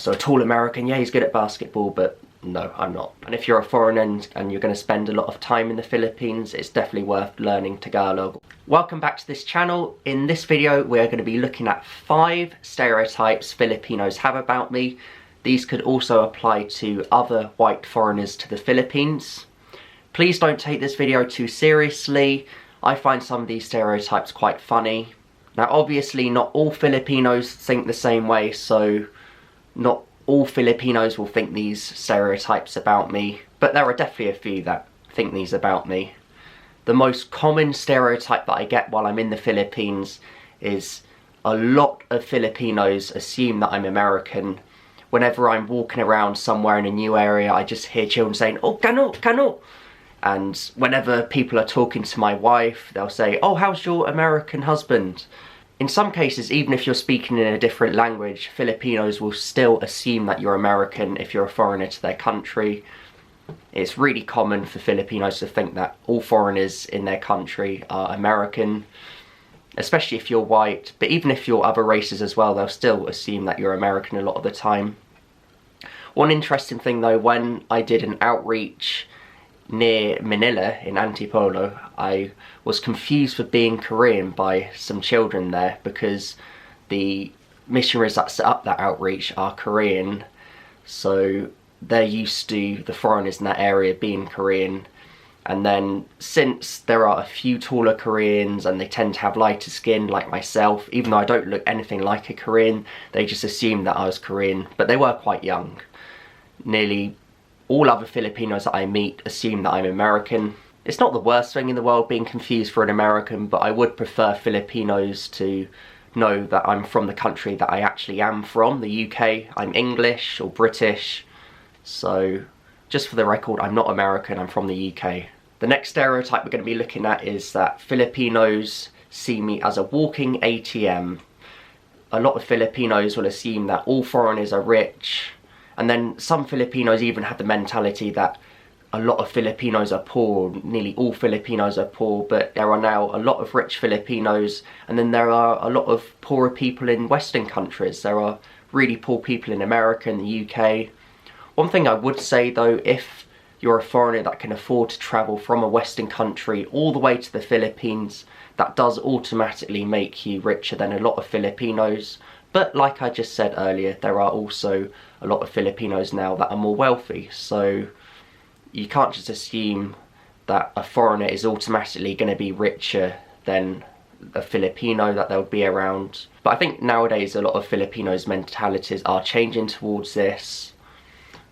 So a tall American, yeah, he's good at basketball, but no, I'm not. And if you're a foreigner and you're going to spend a lot of time in the Philippines, it's definitely worth learning Tagalog. Welcome back to this channel. In this video, we're going to be looking at 5 stereotypes Filipinos have about me. These could also apply to other white foreigners to the Philippines. Please don't take this video too seriously. I find some of these stereotypes quite funny. Now, obviously, not all Filipinos think the same way, so not all Filipinos will think these stereotypes about me, but there are definitely a few that think these about me. The most common stereotype that I get while I'm in the Philippines is a lot of Filipinos assume that I'm American. Whenever I'm walking around somewhere in a new area, I just hear children saying, "Oh, kano, kano." And whenever people are talking to my wife, they'll say, "Oh, how's your American husband?" In some cases, even if you're speaking in a different language, Filipinos will still assume that you're American if you're a foreigner to their country. It's really common for Filipinos to think that all foreigners in their country are American, especially if you're white, but even if you're other races as well, they'll still assume that you're American a lot of the time. One interesting thing though, when I did an outreach near Manila in Antipolo, I was confused for being Korean by some children there because the missionaries that set up that outreach are Korean, so they're used to the foreigners in that area being Korean. And then since there are a few taller Koreans and they tend to have lighter skin like myself, even though I don't look anything like a Korean, they just assumed that I was Korean, but they were quite young. Nearly all other Filipinos that I meet assume that I'm American. It's not the worst thing in the world being confused for an American, but I would prefer Filipinos to know that I'm from the country that I actually am from, the UK. I'm English or British, so just for the record, I'm not American, I'm from the UK. The next stereotype we're going to be looking at is that Filipinos see me as a walking ATM. A lot of Filipinos will assume that all foreigners are rich, and then some Filipinos even have the mentality that a lot of Filipinos are poor, nearly all Filipinos are poor, but there are now a lot of rich Filipinos, and then there are a lot of poorer people in Western countries. There are really poor people in America and the UK. One thing I would say though, if you're a foreigner that can afford to travel from a Western country all the way to the Philippines, that does automatically make you richer than a lot of Filipinos. But like I just said earlier, there are also a lot of Filipinos now that are more wealthy, so you can't just assume that a foreigner is automatically going to be richer than a Filipino that they'll be around. But I think nowadays a lot of Filipinos' mentalities are changing towards this.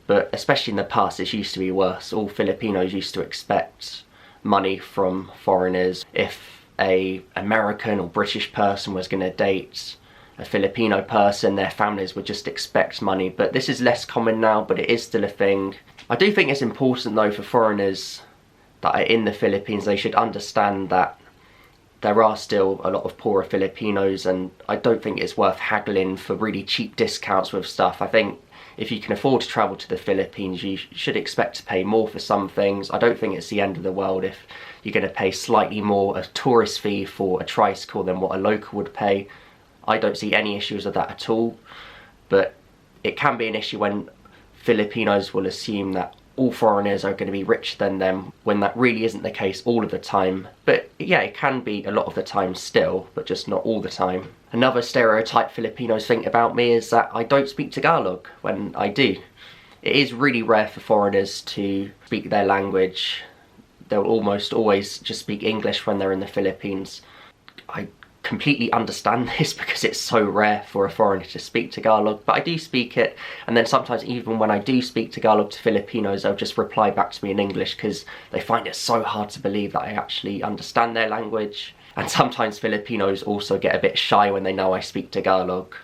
But especially in the past, it used to be worse. All Filipinos used to expect money from foreigners. If an American or British person was going to date a Filipino person, their families would just expect money. But this is less common now, but it is still a thing. I do think it's important though for foreigners that are in the Philippines, they should understand that there are still a lot of poorer Filipinos, and I don't think it's worth haggling for really cheap discounts with stuff. I think if you can afford to travel to the Philippines, you should expect to pay more for some things. I don't think it's the end of the world if you're going to pay slightly more a tourist fee for a tricycle than what a local would pay. I don't see any issues with that at all, but it can be an issue when Filipinos will assume that all foreigners are going to be richer than them, when that really isn't the case all of the time. But yeah, it can be a lot of the time still, but just not all the time. Another stereotype Filipinos think about me is that I don't speak Tagalog, when I do. It is really rare for foreigners to speak their language. They'll almost always just speak English when they're in the Philippines. I completely understand this because it's so rare for a foreigner to speak Tagalog, but I do speak it, and then sometimes even when I do speak Tagalog to Filipinos, they'll just reply back to me in English because they find it so hard to believe that I actually understand their language. And sometimes Filipinos also get a bit shy when they know I speak Tagalog,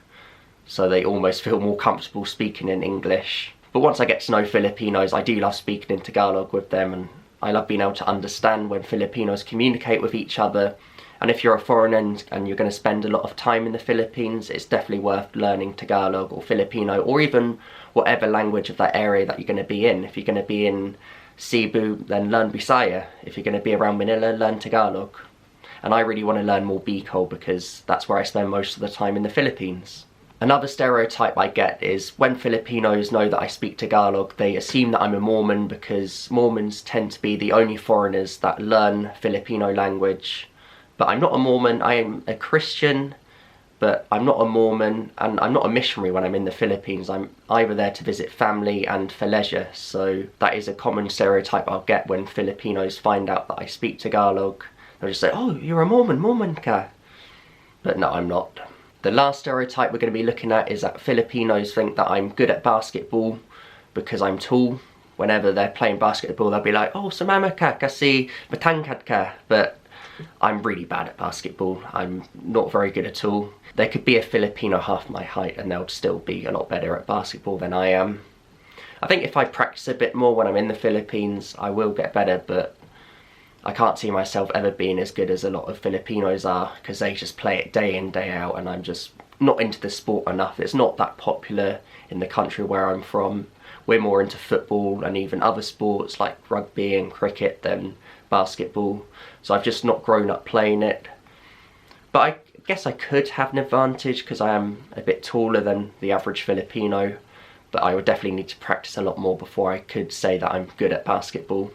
so they almost feel more comfortable speaking in English. But once I get to know Filipinos, I do love speaking in Tagalog with them, and I love being able to understand when Filipinos communicate with each other. And if you're a foreigner and you're going to spend a lot of time in the Philippines, it's definitely worth learning Tagalog or Filipino, or even whatever language of that area that you're going to be in. If you're going to be in Cebu, then learn Bisaya. If you're going to be around Manila, learn Tagalog. And I really want to learn more Bicol because that's where I spend most of the time in the Philippines. Another stereotype I get is when Filipinos know that I speak Tagalog, they assume that I'm a Mormon because Mormons tend to be the only foreigners that learn Filipino language. But I'm not a Mormon, I am a Christian, but I'm not a Mormon, and I'm not a missionary when I'm in the Philippines. I'm either there to visit family and for leisure, so that is a common stereotype I'll get when Filipinos find out that I speak Tagalog. They'll just say, oh, you're a Mormon, Mormon ka. But no, I'm not. The last stereotype we're going to be looking at is that Filipinos think that I'm good at basketball because I'm tall. Whenever they're playing basketball, they'll be like, oh, sumama ka kasi matangkad ka. But I'm really bad at basketball. I'm not very good at all. There could be a Filipino half my height and they'll still be a lot better at basketball than I am. I think if I practice a bit more when I'm in the Philippines, I will get better, but I can't see myself ever being as good as a lot of Filipinos are because they just play it day in, day out, and I'm just not into the sport enough. It's not that popular in the country where I'm from. We're more into football and even other sports like rugby and cricket than basketball. So I've just not grown up playing it. But I guess I could have an advantage because I am a bit taller than the average Filipino. But I would definitely need to practice a lot more before I could say that I'm good at basketball.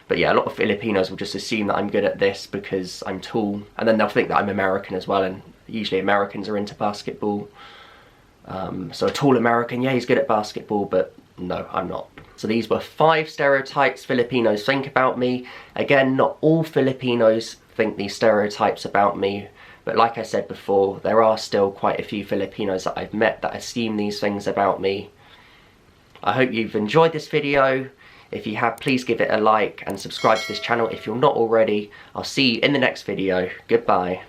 But yeah, a lot of Filipinos will just assume that I'm good at this because I'm tall, and then they'll think that I'm American as well, and usually Americans are into basketball. So a tall American, yeah, he's good at basketball, but no, I'm not. So these were 5 stereotypes Filipinos think about me. Again, not all Filipinos think these stereotypes about me, but like I said before, there are still quite a few Filipinos that I've met that assume these things about me. I hope you've enjoyed this video. If you have, please give it a like and subscribe to this channel if you're not already. I'll see you in the next video. Goodbye.